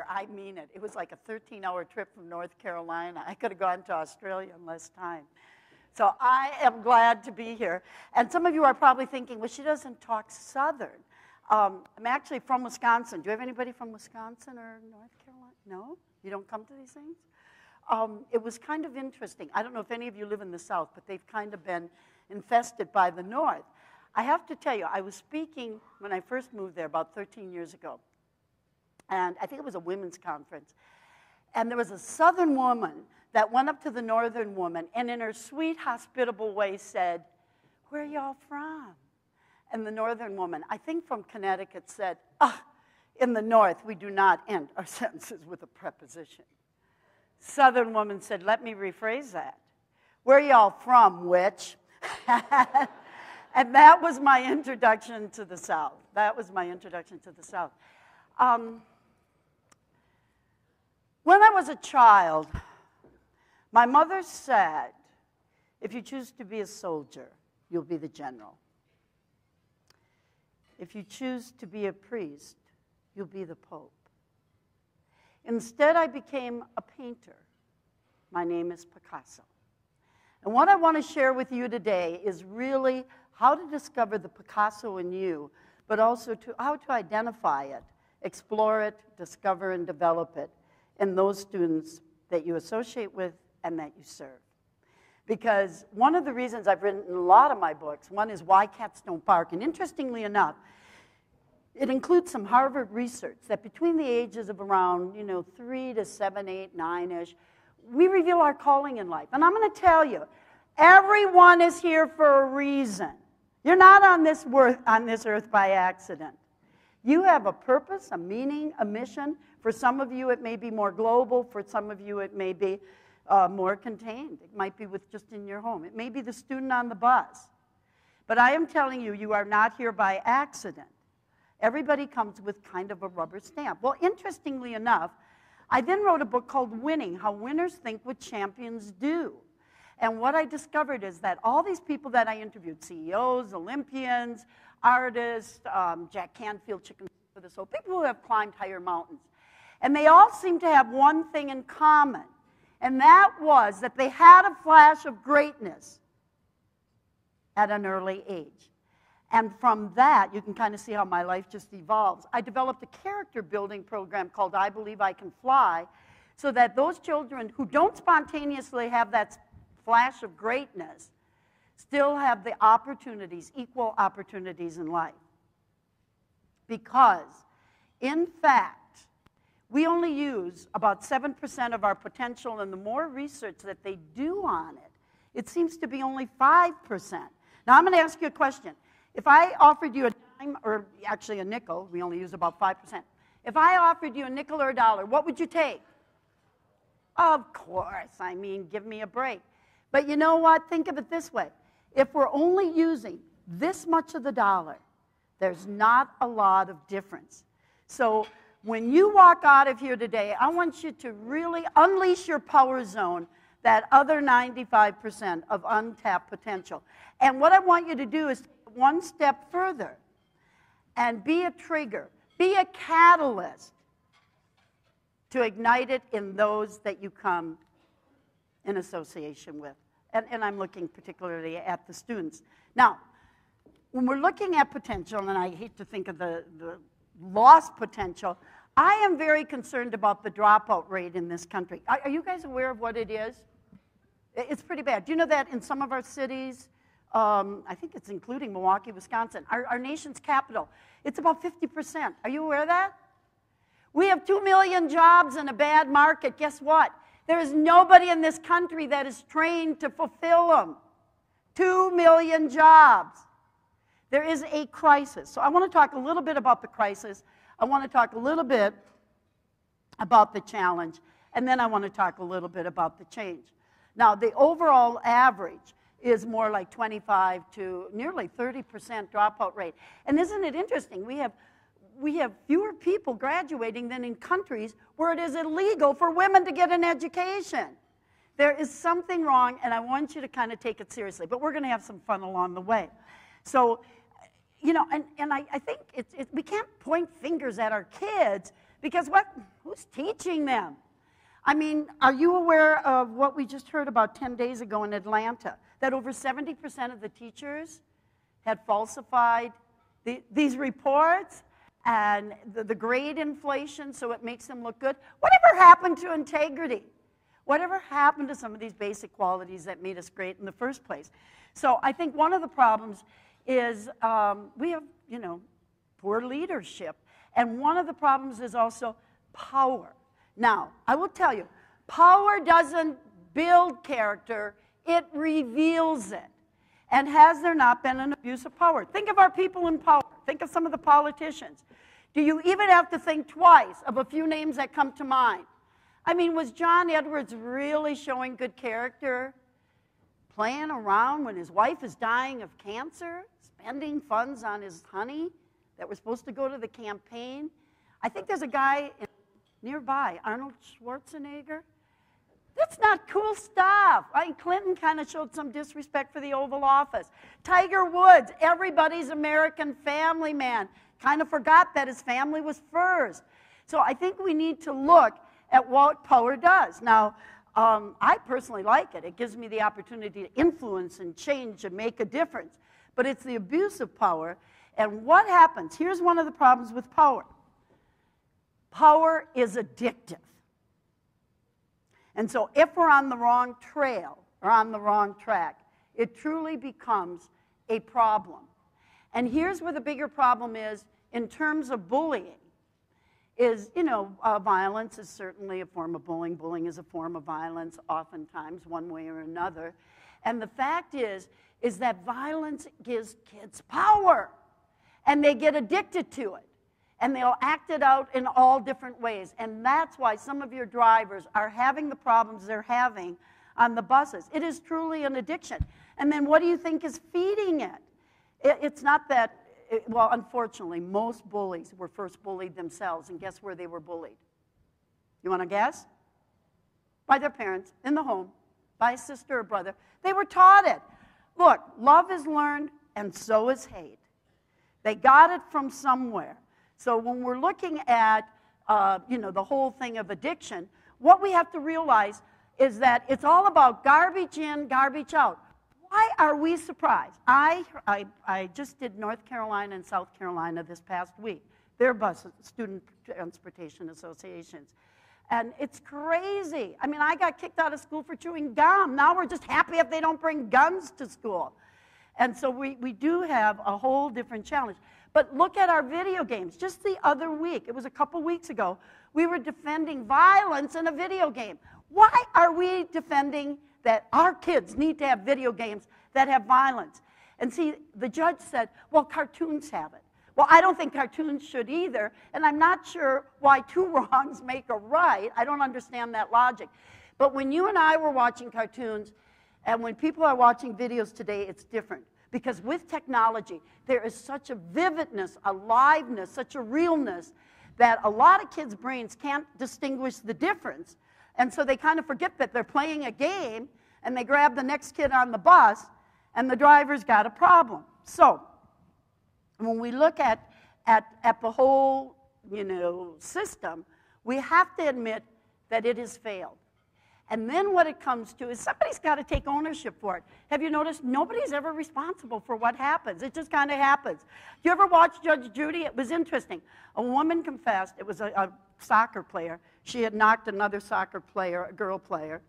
here. I mean it. It was like a 13-hour trip from North Carolina. I could have gone to Australia in less time. So I am glad to be here. And some of you are probably thinking, well, she doesn't talk Southern. I'm actually from Wisconsin. Do you have anybody from Wisconsin or North Carolina? No? You don't come to these things? It was kind of interesting. I don't know if any of you live in the South, but they've kind of been infested by the North. I have to tell you, I was speaking when I first moved there about 13 years ago. And I think it was a women's conference. And there was a Southern woman that went up to the Northern woman and in her sweet, hospitable way said, "Where are y'all from?" And the Northern woman, I think from Connecticut, said, "In the North, we do not end our sentences with a preposition." Southern woman said, "Let me rephrase that. Where are y'all from, witch?" And that was my introduction to the South. That was my introduction to the South. When I was a child, my mother said, if you choose to be a soldier, you'll be the general. If you choose to be a priest, you'll be the pope. Instead, I became a painter. My name is Picasso. And what I want to share with you today is really how to discover the Picasso in you, but also how to identify it, explore it, discover and develop it in those students that you associate with and that you serve. Because one of the reasons I've written a lot of my books, one is Why Cats Don't Bark. And interestingly enough, it includes some Harvard research that between the ages of around, 3 to 7, 8, 9-ish, we reveal our calling in life. And I'm going to tell you, everyone is here for a reason. You're not on this earth by accident. You have a purpose, a meaning, a mission. For some of you, it may be more global. For some of you, it may be more contained. It might be with just in your home. It may be the student on the bus. But I am telling you, you are not here by accident. Everybody comes with kind of a rubber stamp. Well, interestingly enough, I then wrote a book called Winning, How Winners Think What Champions Do. And what I discovered is that all these people that I interviewed, CEOs, Olympians, artists, Jack Canfield, Chicken for the Soul, people who have climbed higher mountains. And they all seem to have one thing in common, and that was that they had a flash of greatness at an early age. And from that, you can kind of see how my life just evolves. I developed a character building program called I Believe I Can Fly, so that those children who don't spontaneously have that flash of greatness still have the opportunities, equal opportunities in life. Because, in fact, we only use about 7% of our potential, and the more research that they do on it, it seems to be only 5%. Now, I'm going to ask you a question. If I offered you a dime, or actually a nickel, we only use about 5%. If I offered you a nickel or a dollar, what would you take? Of course, I mean, give me a break. But you know what? Think of it this way. If we're only using this much of the dollar, there's not a lot of difference. So when you walk out of here today, I want you to really unleash your power zone, that other 95% of untapped potential. And what I want you to do is take one step further and be a trigger, be a catalyst to ignite it in those that you come in association with. And I'm looking particularly at the students. Now, when we're looking at potential, and I hate to think of the lost potential, I am very concerned about the dropout rate in this country. Are you guys aware of what it is? It's pretty bad. Do you know that in some of our cities, I think it's including Milwaukee, Wisconsin, our nation's capital, it's about 50%. Are you aware of that? We have 2 million jobs in a bad market. Guess what? There is nobody in this country that is trained to fulfill them. 2 million jobs. There is a crisis. So I want to talk a little bit about the crisis. I want to talk a little bit about the challenge. And then I want to talk a little bit about the change. Now, the overall average is more like 25 to nearly 30% dropout rate. And isn't it interesting? We have fewer people graduating than in countries where it is illegal for women to get an education. There is something wrong, and I want you to kind of take it seriously. But we're going to have some fun along the way. So, and I think we can't point fingers at our kids Because who's teaching them? I mean, are you aware of what we just heard about 10 days ago in Atlanta? That over 70% of the teachers had falsified these reports and the grade inflation, so it makes them look good. Whatever happened to integrity? Whatever happened to some of these basic qualities that made us great in the first place? So I think one of the problems is we have, poor leadership. And one of the problems is also power. Now, I will tell you, power doesn't build character, it reveals it. And has there not been an abuse of power? Think of our people in power. Think of some of the politicians. Do you even have to think twice of a few names that come to mind? I mean, was John Edwards really showing good character? Playing around when his wife is dying of cancer? Spending funds on his honey that were supposed to go to the campaign? I think there's a guy nearby, Arnold Schwarzenegger. That's not cool stuff. Clinton kind of showed some disrespect for the Oval Office. Tiger Woods, everybody's American family man, kind of forgot that his family was first. So I think we need to look at what power does. Now, I personally like it. It gives me the opportunity to influence and change and make a difference. But it's the abuse of power. And what happens? Here's one of the problems with power. Power is addictive. And so if we're on the wrong trail or on the wrong track, it truly becomes a problem. And here's where the bigger problem is in terms of bullying. Violence is certainly a form of bullying. Bullying is a form of violence, oftentimes, one way or another. And the fact is that violence gives kids power. And they get addicted to it. And they'll act it out in all different ways. And that's why some of your drivers are having the problems they're having on the buses. It is truly an addiction. And then what do you think is feeding it? It's not that, well, unfortunately, most bullies were first bullied themselves. And guess where they were bullied? You want to guess? By their parents, in the home, by a sister or brother. They were taught it. Look, love is learned, and so is hate. They got it from somewhere. So when we're looking at, the whole thing of addiction, what we have to realize is that it's all about garbage in, garbage out. Why are we surprised? I just did North Carolina and South Carolina this past week. Their student transportation associations. And it's crazy. I mean, I got kicked out of school for chewing gum. Now we're just happy if they don't bring guns to school. And so we do have a whole different challenge. But look at our video games. Just the other week, it was a couple weeks ago, we were defending violence in a video game. Why are we defending that our kids need to have video games that have violence? And see, the judge said, well, cartoons have it. Well, I don't think cartoons should either, and I'm not sure why two wrongs make a right. I don't understand that logic. But when you and I were watching cartoons, and when people are watching videos today, it's different. Because with technology, there is such a vividness, a liveness, such a realness that a lot of kids' brains can't distinguish the difference. And so they kind of forget that they're playing a game, and they grab the next kid on the bus, and the driver's got a problem. So when we look at the whole, system, we have to admit that it has failed. And then what it comes to is somebody's got to take ownership for it. Have you noticed nobody's ever responsible for what happens? It just kind of happens. You ever watch Judge Judy? It was interesting. A woman confessed. It was a soccer player. She had knocked another soccer player, a girl player,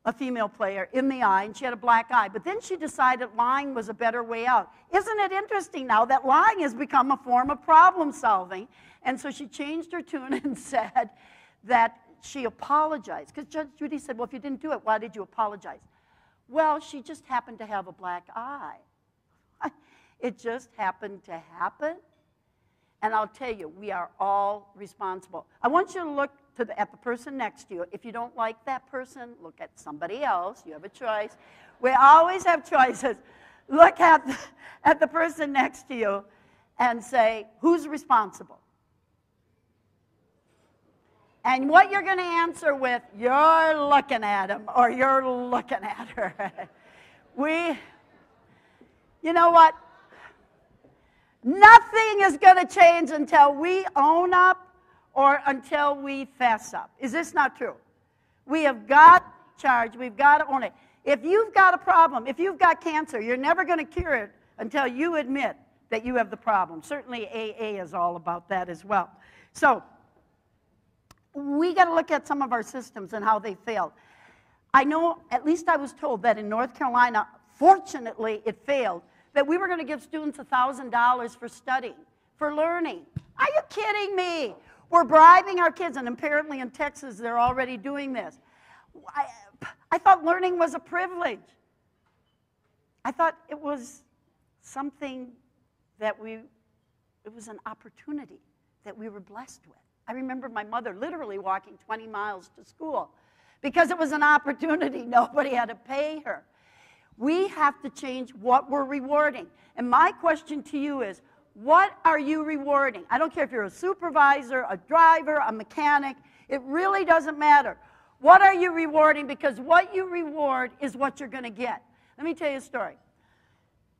a female player, in the eye, and she had a black eye. But then she decided lying was a better way out. Isn't it interesting now that lying has become a form of problem solving? And so she changed her tune and said that she apologized, because Judge Judy said, well, if you didn't do it, why did you apologize? Well, she just happened to have a black eye. It just happened to happen. And I'll tell you, we are all responsible. I want you to look at the person next to you. If you don't like that person, look at somebody else. You have a choice. We always have choices. Look at the person next to you and say, who's responsible? And what you're going to answer with, you're looking at him or you're looking at her. You know what? Nothing is going to change until we own up, or until we fess up. Is this not true? We have got to charge. We've got to own it. If you've got a problem, if you've got cancer, you're never going to cure it until you admit that you have the problem. Certainly AA is all about that as well. So we got to look at some of our systems and how they failed. I know, at least I was told that in North Carolina, fortunately it failed, that we were going to give students $1,000 for studying, for learning. Are you kidding me? We're bribing our kids, and apparently in Texas they're already doing this. I thought learning was a privilege. I thought it was something that it was an opportunity that we were blessed with. I remember my mother literally walking 20 miles to school because it was an opportunity. Nobody had to pay her. We have to change what we're rewarding. And my question to you is, what are you rewarding? I don't care if you're a supervisor, a driver, a mechanic. It really doesn't matter. What are you rewarding? Because what you reward is what you're going to get. Let me tell you a story.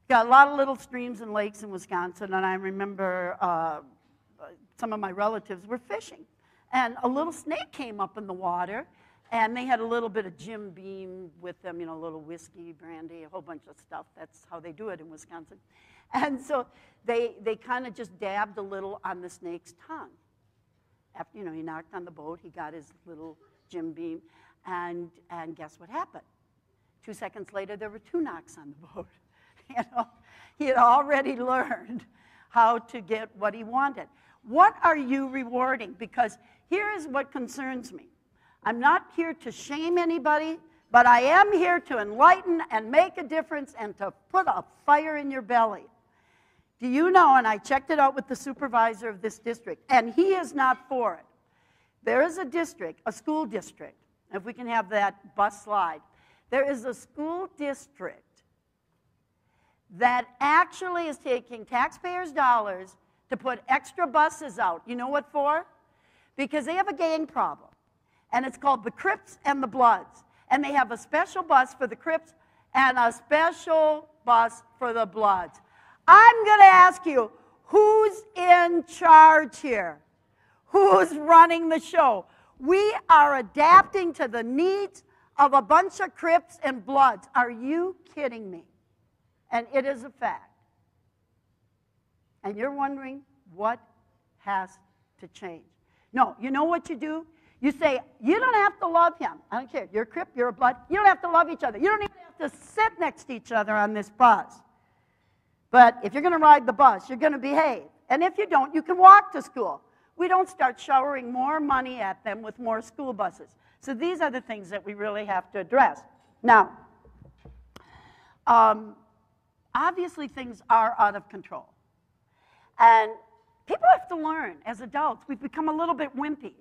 Got a lot of little streams and lakes in Wisconsin, and I remember some of my relatives were fishing. And a little snake came up in the water, and they had a little bit of Jim Beam with them, you know, a little whiskey, brandy, a whole bunch of stuff. That's how they do it in Wisconsin. And so they kind of just dabbed a little on the snake's tongue. After, you know, he knocked on the boat, he got his little Jim Beam, and guess what happened? 2 seconds later, there were 2 knocks on the boat. You know, he had already learned how to get what he wanted. What are you rewarding? Because here is what concerns me. I'm not here to shame anybody, but I am here to enlighten and make a difference and to put a fire in your belly. Do you know, and I checked it out with the supervisor of this district, and he is not for it. There is a district, a school district, if we can have that bus slide. There is a school district that actually is taking taxpayers' dollars to put extra buses out. You know what for? Because they have a gang problem. And it's called the Crips and the Bloods. And they have a special bus for the Crips and a special bus for the Bloods. I'm going to ask you, who's in charge here? Who's running the show? We are adapting to the needs of a bunch of Crips and Bloods. Are you kidding me? And it is a fact. And you're wondering what has to change. No, you know what you do? You say, you don't have to love him. I don't care. You're a Crip, you're a Blood. You don't have to love each other. You don't even have to sit next to each other on this bus. But if you're going to ride the bus, you're going to behave. And if you don't, you can walk to school. We don't start showering more money at them with more school buses. So these are the things that we really have to address. Now, obviously things are out of control. And people have to learn, as adults, we've become a little bit wimpy.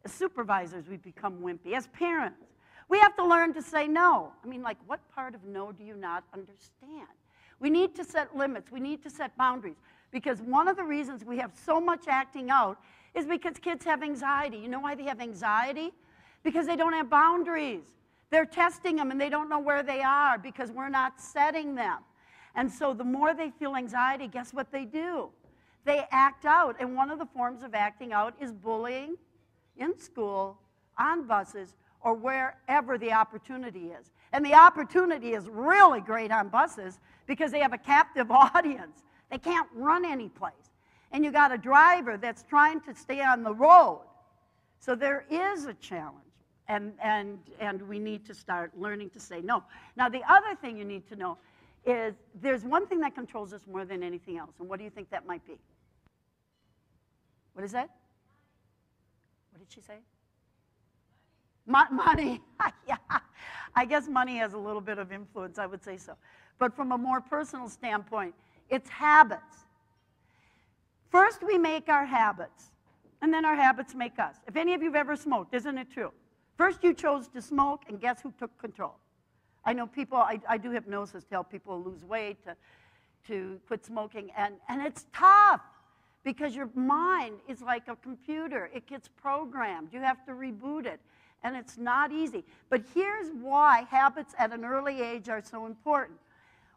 As supervisors, we've become wimpy. As parents, we have to learn to say no. I mean, like, what part of no do you not understand? We need to set limits. We need to set boundaries. Because one of the reasons we have so much acting out is because kids have anxiety. You know why they have anxiety? Because they don't have boundaries. They're testing them, and they don't know where they are because we're not setting them. And so the more they feel anxiety, guess what they do? They act out. And one of the forms of acting out is bullying in school, on buses, or wherever the opportunity is. And the opportunity is really great on buses because they have a captive audience. They can't run any place. And you got a driver that's trying to stay on the road. So there is a challenge. And we need to start learning to say no. Now, the other thing you need to know is there's one thing that controls us more than anything else. And what do you think that might be? What is that? What did she say? Money. Yeah. I guess money has a little bit of influence, I would say so. But from a more personal standpoint, it's habits. First, we make our habits, and then our habits make us. If any of you have ever smoked, isn't it true? First, you chose to smoke, and guess who took control? I know people, I do hypnosis to help people lose weight, to quit smoking, and it's tough because your mind is like a computer. It gets programmed. You have to reboot it, and it's not easy. But here's why habits at an early age are so important.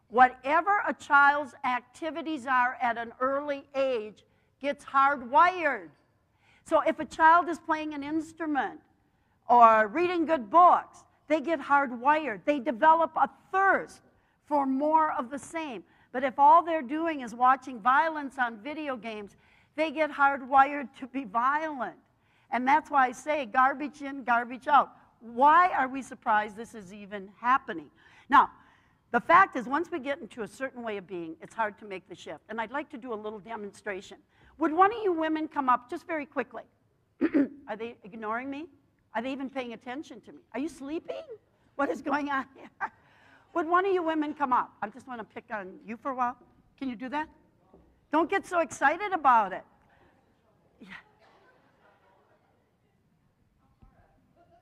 Whatever a child's activities are at an early age gets hardwired. So if a child is playing an instrument or reading good books, they get hardwired. They develop a thirst for more of the same. But if all they're doing is watching violence on video games, they get hardwired to be violent. And that's why I say garbage in, garbage out. Why are we surprised this is even happening? Now, the fact is, once we get into a certain way of being, it's hard to make the shift. And I'd like to do a little demonstration. Would one of you women come up just very quickly? Are they ignoring me? Are they even paying attention to me? Are you sleeping? What is going on here? Would one of you women come up? I just want to pick on you for a while. Can you do that? Don't get so excited about it. Yeah.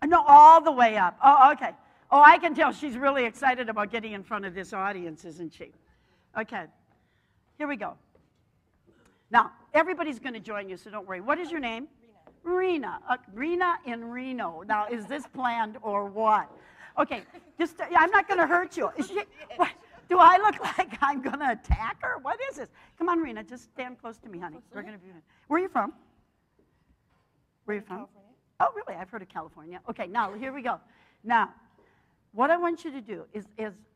No, all the way up. Oh, okay. Oh, I can tell she's really excited about getting in front of this audience, isn't she? Okay. Here we go. Now, everybody's going to join you, so don't worry. What is your name? Rena. Rena in Reno. Now, is this planned or what? Okay, just, I'm not going to hurt you. What, do I look like I'm going to attack her? What is this? Come on, Rena, just stand close to me, honey. We're going to be. Where are you from? Where are you from? California. Oh, really? I've heard of California. Okay, now, here we go. Now, what I want you to do is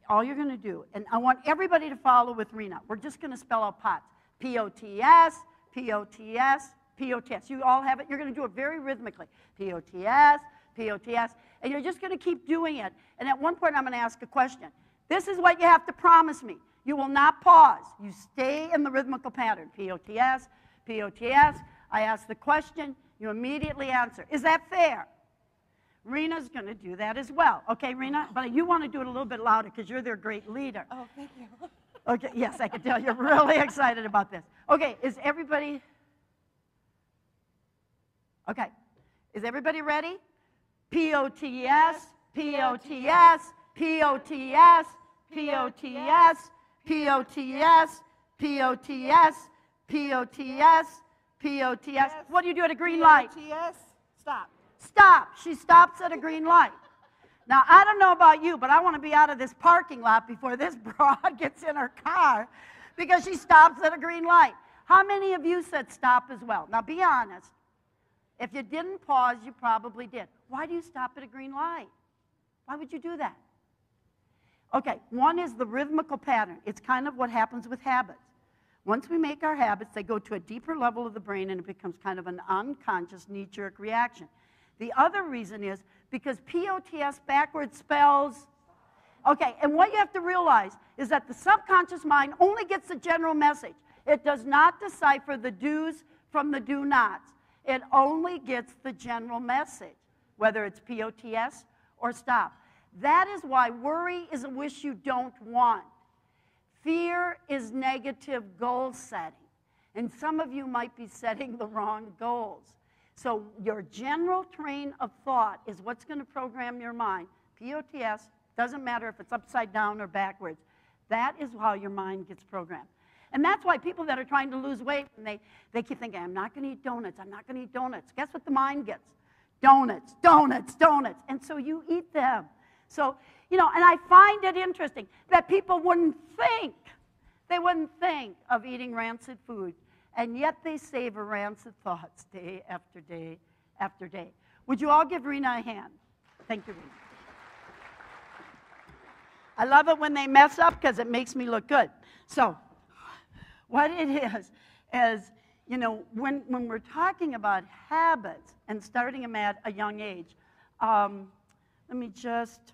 all you're going to do, and I want everybody to follow with Rena. We're just going to spell out POTS. P-O-T-S, P-O-T-S, P-O-T-S. You all have it. You're going to do it very rhythmically. P-O-T-S, P-O-T-S. And you're just going to keep doing it. And at one point, I'm going to ask a question. This is what you have to promise me. You will not pause. You stay in the rhythmical pattern. P-O-T-S, P-O-T-S. I ask the question. You immediately answer. Is that fair? Rena's going to do that as well. Okay, Rena? But you want to do it a little bit louder because you're their great leader. Oh, thank you. Okay, yes, I can tell you're really excited about this. Okay, is everybody ready? P-O-T-S, P-O-T-S, P-O-T-S, P-O-T-S, P-O-T-S, P-O-T-S, P-O-T-S, P-O-T-S. What do you do at a green light? P-O-T-S, stop. Stop. She stops at a green light. Now, I don't know about you, but I want to be out of this parking lot before this broad gets in her car because she stops at a green light. How many of you said stop as well? Now, be honest. If you didn't pause, you probably did. Why do you stop at a green light? Why would you do that? Okay, one is the rhythmical pattern. It's kind of what happens with habits. Once we make our habits, they go to a deeper level of the brain, and it becomes kind of an unconscious knee-jerk reaction. The other reason is because P-O-T-S backwards spells. Okay, and what you have to realize is that the subconscious mind only gets the general message. It does not decipher the do's from the do-nots. It only gets the general message, whether it's P-O-T-S or stop. That is why worry is a wish you don't want. Fear is negative goal setting. And some of you might be setting the wrong goals. So your general train of thought is what's going to program your mind. P-O-T-S, doesn't matter if it's upside down or backwards. That is how your mind gets programmed. And that's why people that are trying to lose weight, and they keep thinking, I'm not going to eat donuts, I'm not going to eat donuts. Guess what the mind gets? Donuts, donuts, donuts. And so you eat them. So, you know, and I find it interesting that people wouldn't think of eating rancid food. And yet they savor rancid thoughts day after day after day. Would you all give Rena a hand? Thank you, Rena. I love it when they mess up because it makes me look good. So what it is, you know, when we're talking about habits and starting them at a young age, let me just,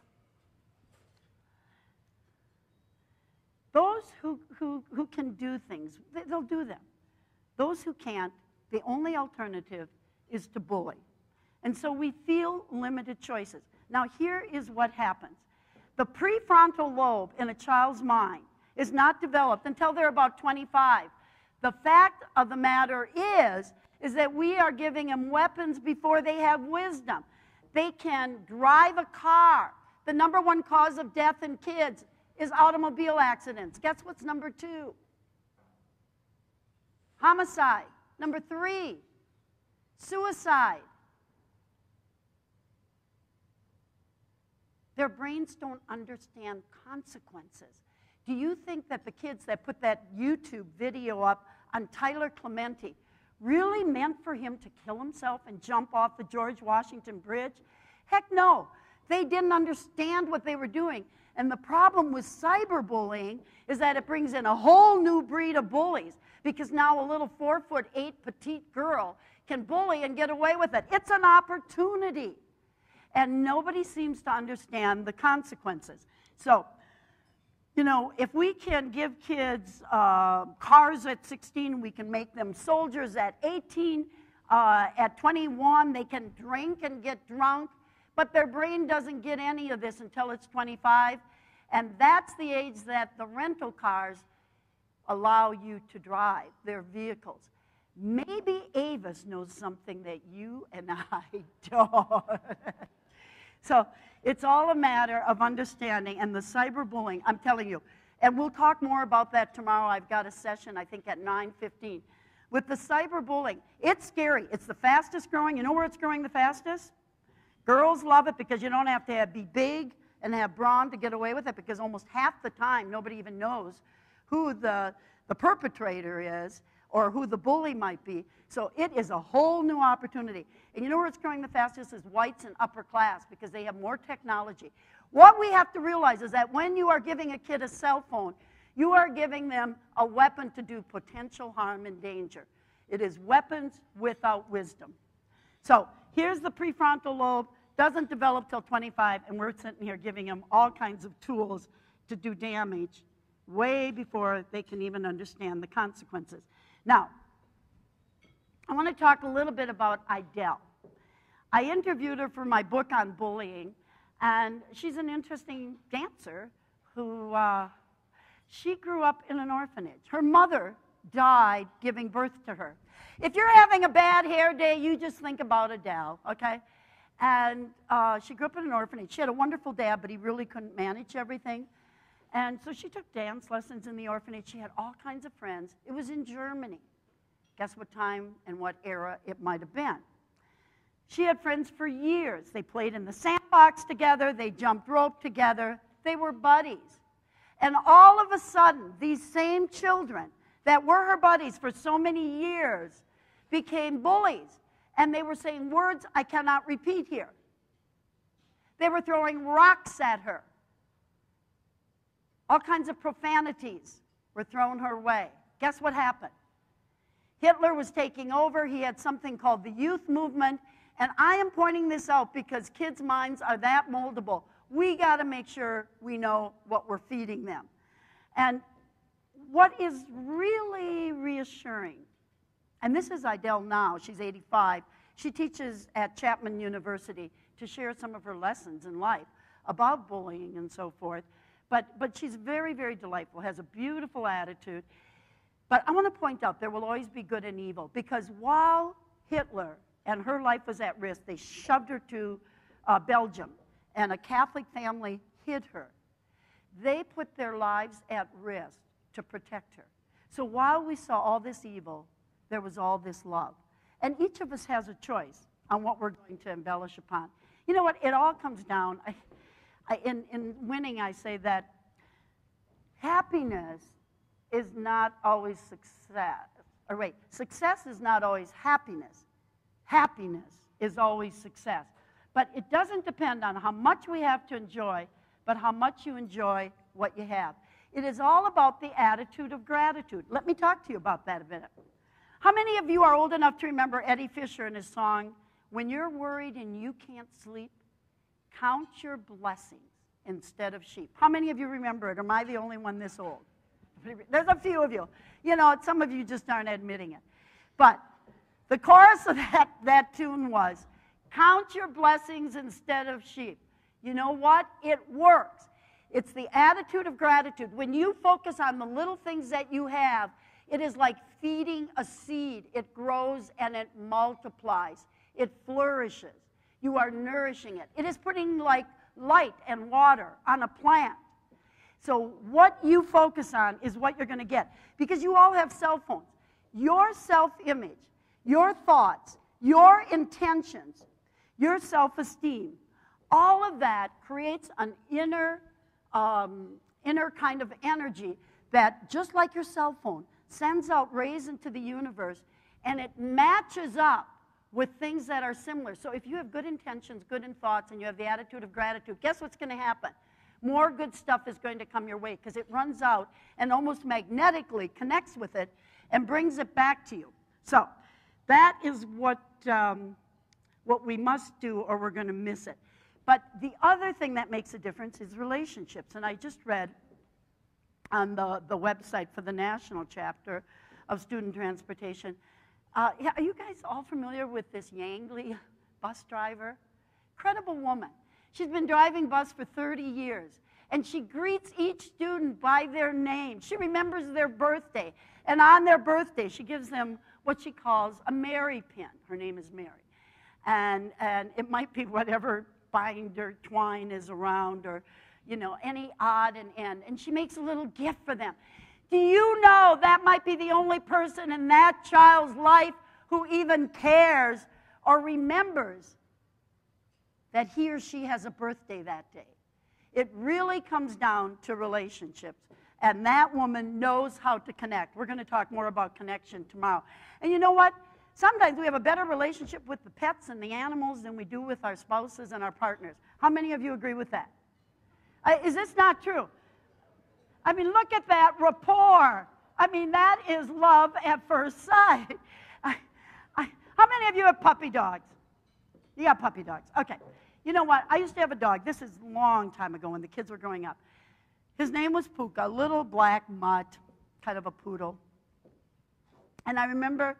those who can do things, they'll do them. Those who can't, the only alternative is to bully. And so we feel limited choices. Now, here is what happens. The prefrontal lobe in a child's mind is not developed until they're about 25. The fact of the matter is that we are giving them weapons before they have wisdom. They can drive a car. The number one cause of death in kids is automobile accidents. Guess what's number 2? Homicide. Number 3, suicide. Their brains don't understand consequences. Do you think that the kids that put that YouTube video up on Tyler Clementi really meant for him to kill himself and jump off the George Washington Bridge? Heck no. They didn't understand what they were doing. And the problem with cyberbullying is that it brings in a whole new breed of bullies, because now a little 4'8" petite girl can bully and get away with it. It's an opportunity. And nobody seems to understand the consequences. So, you know, if we can give kids cars at 16, we can make them soldiers at 18. At 21, they can drink and get drunk, but their brain doesn't get any of this until it's 25. And that's the age that the rental cars allow you to drive, their vehicles. Maybe Avis knows something that you and I don't. So it's all a matter of understanding, and the cyberbullying, I'm telling you, and we'll talk more about that tomorrow. I've got a session, I think, at 9:15. With the cyberbullying, it's scary. It's the fastest growing. You know where it's growing the fastest? Girls love it because you don't have to be big and have brawn to get away with it, because almost half the time nobody even knows who the perpetrator is or who the bully might be. So it is a whole new opportunity. And you know where it's growing the fastest is whites and upper class, because they have more technology. What we have to realize is that when you are giving a kid a cell phone, you are giving them a weapon to do potential harm and danger. It is weapons without wisdom. So here's the prefrontal lobe, doesn't develop till 25, and we're sitting here giving them all kinds of tools to do damage way before they can even understand the consequences. Now, I want to talk a little bit about Idel. I interviewed her for my book on bullying, and she's an interesting dancer who, she grew up in an orphanage. Her mother died giving birth to her. If you're having a bad hair day, you just think about Adele, okay? And she grew up in an orphanage. She had a wonderful dad, but he really couldn't manage everything. And so she took dance lessons in the orphanage. She had all kinds of friends. It was in Germany. Guess what time and what era it might have been. She had friends for years. They played in the sandbox together. They jumped rope together. They were buddies. And all of a sudden, these same children that were her buddies for so many years became bullies. And they were saying words I cannot repeat here. They were throwing rocks at her. All kinds of profanities were thrown her way. Guess what happened? Hitler was taking over. He had something called the youth movement. And I am pointing this out because kids' minds are that moldable. We got to make sure we know what we're feeding them. And what is really reassuring, and this is Idel now, she's 85. She teaches at Chapman University to share some of her lessons in life about bullying and so forth. But she's very, very delightful, has a beautiful attitude. But I want to point out there will always be good and evil, because while Hitler and her life was at risk, they shoved her to Belgium, and a Catholic family hid her. They put their lives at risk to protect her. So while we saw all this evil, there was all this love. And each of us has a choice on what we're going to embellish upon. You know what? It all comes down. In winning, I say that happiness is not always success. Or wait, success is not always happiness. Happiness is always success. But it doesn't depend on how much we have to enjoy, but how much you enjoy what you have. It is all about the attitude of gratitude. Let me talk to you about that a minute. How many of you are old enough to remember Eddie Fisher and his song, "When you're worried and you can't sleep, count your blessings instead of sheep"? How many of you remember it? Or am I the only one this old? There's a few of you. You know, some of you just aren't admitting it. But the chorus of that tune was, "Count your blessings instead of sheep." You know what? It works. It's the attitude of gratitude. When you focus on the little things that you have, it is like feeding a seed. It grows and it multiplies. It flourishes. You are nourishing it. It is putting like light and water on a plant. So what you focus on is what you're going to get. Because you all have cell phones. Your self-image, your thoughts, your intentions, your self-esteem, all of that creates an inner kind of energy that, just like your cell phone, sends out rays into the universe, and it matches up with things that are similar. So if you have good intentions, good in thoughts, and you have the attitude of gratitude, guess what's going to happen? More good stuff is going to come your way because it runs out and almost magnetically connects with it and brings it back to you. So that is what we must do, or we're going to miss it. But the other thing that makes a difference is relationships. And I just read on the website for the national chapter of student transportation. Are you guys all familiar with this Yangley bus driver? Incredible woman. She's been driving bus for 30 years, and she greets each student by their name. She remembers their birthday, and on their birthday, she gives them what she calls a Mary pin. Her name is Mary. And it might be whatever binder twine is around, or, you know, any odd and end, and she makes a little gift for them. Do you know that might be the only person in that child's life who even cares or remembers that he or she has a birthday that day? It really comes down to relationships, and that woman knows how to connect. We're going to talk more about connection tomorrow. And you know what? Sometimes we have a better relationship with the pets and the animals than we do with our spouses and our partners. How many of you agree with that? Is this not true? I mean, look at that rapport. I mean, that is love at first sight. How many of you have puppy dogs? You got puppy dogs. Okay. You know what? I used to have a dog. This is a long time ago when the kids were growing up. His name was Puka, a little black mutt, kind of a poodle. And I remember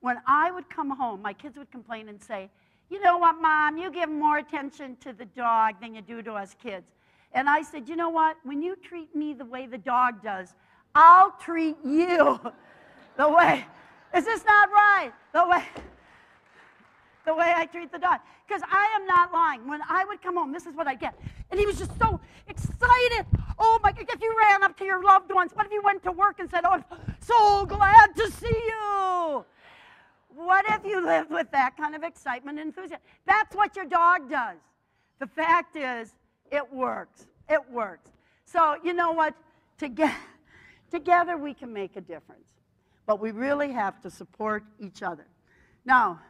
when I would come home, my kids would complain and say, you know what, Mom, you give more attention to the dog than you do to us kids. And I said, you know what? When you treat me the way the dog does, I'll treat you the way. Is this not right? The way I treat the dog. Because I am not lying. When I would come home, this is what I get. And he was just so excited. Oh my God, if you ran up to your loved ones, what if you went to work and said, oh, I'm so glad to see you? What if you lived with that kind of excitement and enthusiasm? That's what your dog does. The fact is, it works. It works. So, you know what? Together we can make a difference. But we really have to support each other. Now,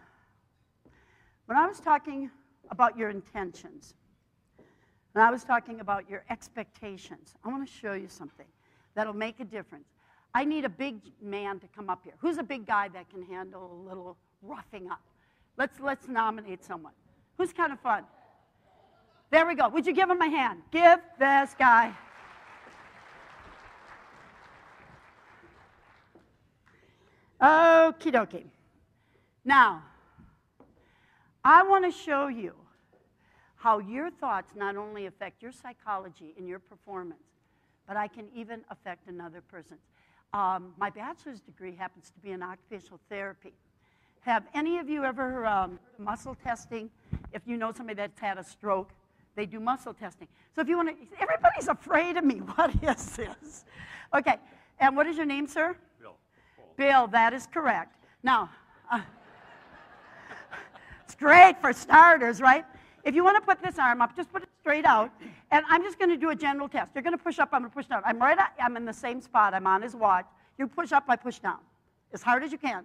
when I was talking about your intentions, when I was talking about your expectations, I want to show you something that'll make a difference. I need a big man to come up here. Who's a big guy that can handle a little roughing up? Let's nominate someone. Who's kind of fun? There we go. Would you give him a hand? Give this guy. Okie dokie. Now, I want to show you how your thoughts not only affect your psychology and your performance, but I can even affect another person's. My bachelor's degree happens to be in occupational therapy. Have any of you ever heard of muscle testing? If you know somebody that's had a stroke, they do muscle testing. So if you want to, everybody's afraid of me. What is this? Okay, and what is your name, sir? Bill. Bill, that is correct. Now, it's great for starters, right? If you want to put this arm up, just put it straight out, and I'm just going to do a general test. You're going to push up, I'm going to push down. I'm in the same spot. I'm on his watch. You push up, I push down. As hard as you can.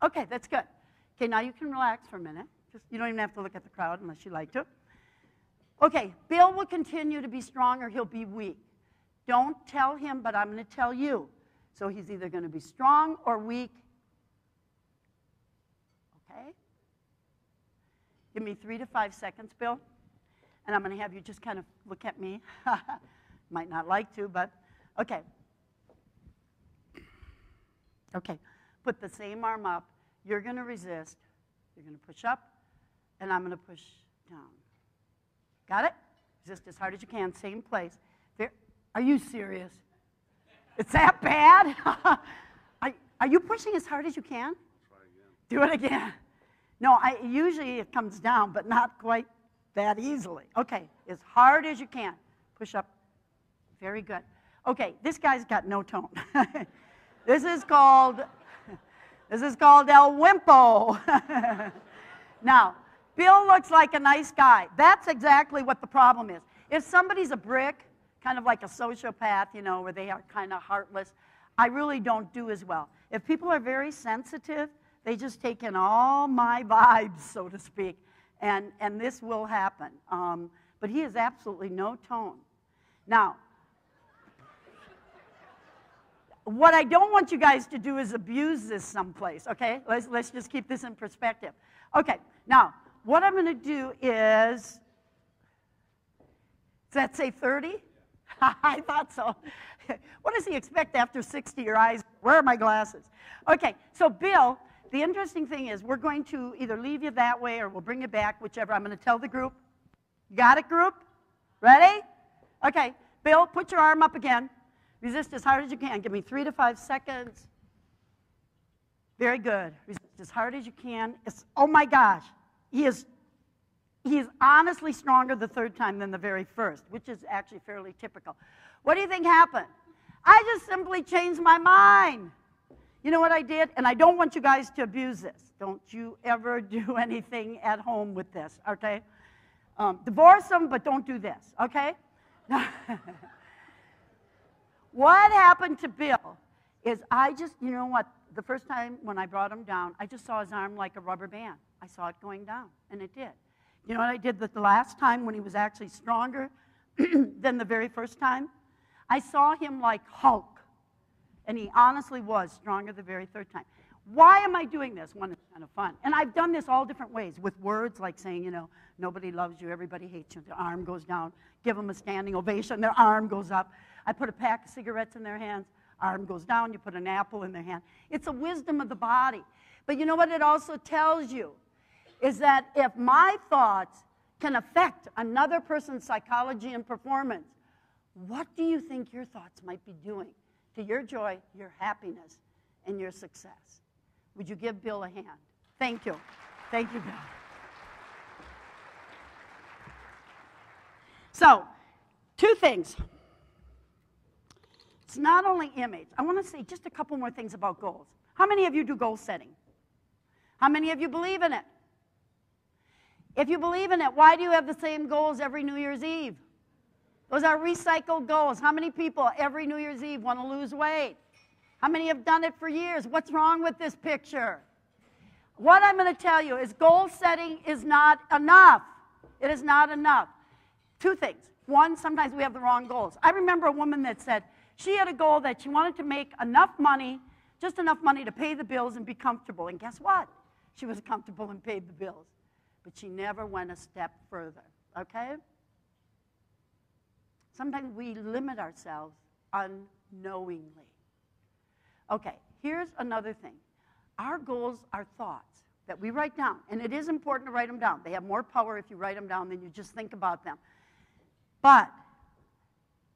Okay, that's good. Okay, now you can relax for a minute. You don't even have to look at the crowd unless you like to. Okay, Bill will continue to be strong or he'll be weak. Don't tell him, but I'm going to tell you. So he's either going to be strong or weak. Okay? Give me 3 to 5 seconds, Bill. And I'm going to have you just kind of look at me. Might not like to, but okay. Okay, put the same arm up. You're going to resist. You're going to push up, and I'm going to push down. Got it? Resist as hard as you can, same place. There. Are you serious? It's that bad? Are you pushing as hard as you can? Try again. Do it again. No, usually it comes down, but not quite that easily. Okay, as hard as you can. Push up. Very good. Okay, this guy's got no tone. This is called El Wimpo. Now, Bill looks like a nice guy. That's exactly what the problem is. If somebody's a brick, kind of like a sociopath, you know, where they are kind of heartless, I really don't do as well. If people are very sensitive, they just take in all my vibes, so to speak, and this will happen. But he has absolutely no tone. Now, what I don't want you guys to do is abuse this someplace, okay? Let's just keep this in perspective. Okay, now, what I'm going to do is, does that say 30? I thought so. What does he expect after 60? Your eyes, where are my glasses? Okay, so Bill, the interesting thing is we're going to either leave you that way or we'll bring you back, whichever. I'm going to tell the group. Got it, group? Ready? Okay, Bill, put your arm up again. Resist as hard as you can. Give me 3 to 5 seconds. Very good. Resist as hard as you can. Oh my gosh. He is honestly stronger the third time than the very first, which is actually fairly typical. What do you think happened? I just simply changed my mind. You know what I did? And I don't want you guys to abuse this. Don't you ever do anything at home with this, okay? Divorce them, but don't do this, okay? What happened to Bill is I just, you know what, the first time when I brought him down, I just saw his arm like a rubber band. I saw it going down, and it did. You know what I did the last time when he was actually stronger than the very first time? I saw him like Hulk, and he honestly was stronger the very third time. Why am I doing this? One, it's kind of fun. And I've done this all different ways with words like saying, you know, nobody loves you, everybody hates you, their arm goes down, give them a standing ovation, their arm goes up. I put a pack of cigarettes in their hands, arm goes down, you put an apple in their hand. It's a wisdom of the body. But you know what it also tells you? Is that if my thoughts can affect another person's psychology and performance, what do you think your thoughts might be doing to your joy, your happiness, and your success? Would you give Bill a hand? Thank you. Thank you, Bill. So, 2 things. It's not only image. I want to say just a couple more things about goals. How many of you do goal setting? How many of you believe in it? If you believe in it, why do you have the same goals every New Year's Eve? Those are recycled goals. How many people every New Year's Eve want to lose weight? How many have done it for years? What's wrong with this picture? What I'm going to tell you is goal setting is not enough. It is not enough. 2 things. One, sometimes we have the wrong goals. I remember a woman that said she had a goal that she wanted to make enough money, just enough money to pay the bills and be comfortable. And guess what? She was comfortable and paid the bills. But she never went a step further, okay? Sometimes we limit ourselves unknowingly. Okay, here's another thing. Our goals are thoughts that we write down, and it is important to write them down. They have more power if you write them down than you just think about them. But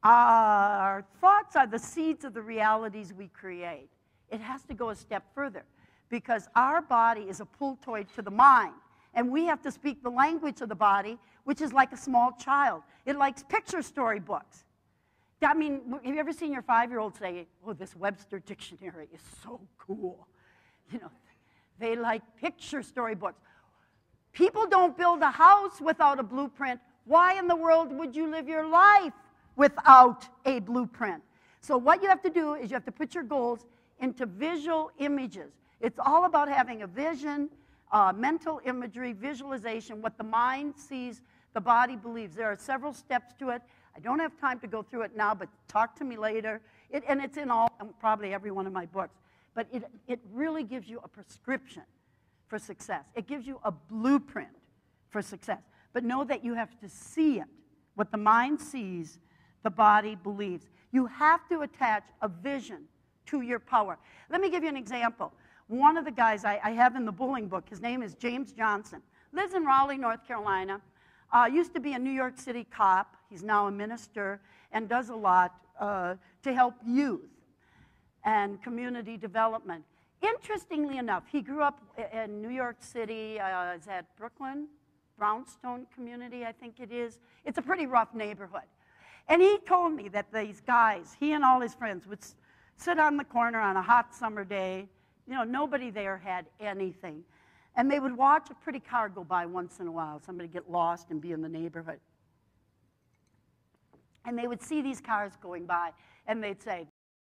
our thoughts are the seeds of the realities we create. It has to go a step further because our body is a pull toy to the mind, and we have to speak the language of the body, which is like a small child. It likes picture storybooks. I mean, have you ever seen your 5-year-old say, oh, this Webster dictionary is so cool? You know, they like picture storybooks. People don't build a house without a blueprint. Why in the world would you live your life without a blueprint? So what you have to do is you have to put your goals into visual images. It's all about having a vision, mental imagery, visualization, what the mind sees, the body believes. There are several steps to it. I don't have time to go through it now, but talk to me later. And it's in all, probably every one of my books. But it really gives you a prescription for success. It gives you a blueprint for success. But know that you have to see it. What the mind sees, the body believes. You have to attach a vision to your power. Let me give you an example. One of the guys I have in the bullying book, his name is James Johnson, lives in Raleigh, North Carolina, used to be a New York City cop. He's now a minister and does a lot to help youth and community development. Interestingly enough, he grew up in New York City, is that Brooklyn? Brownstone community, I think it is. It's a pretty rough neighborhood. And he told me that these guys, he and all his friends, would sit on the corner on a hot summer day. You know, nobody there had anything. And they would watch a pretty car go by once in a while, somebody get lost and be in the neighborhood. And they would see these cars going by, and they'd say,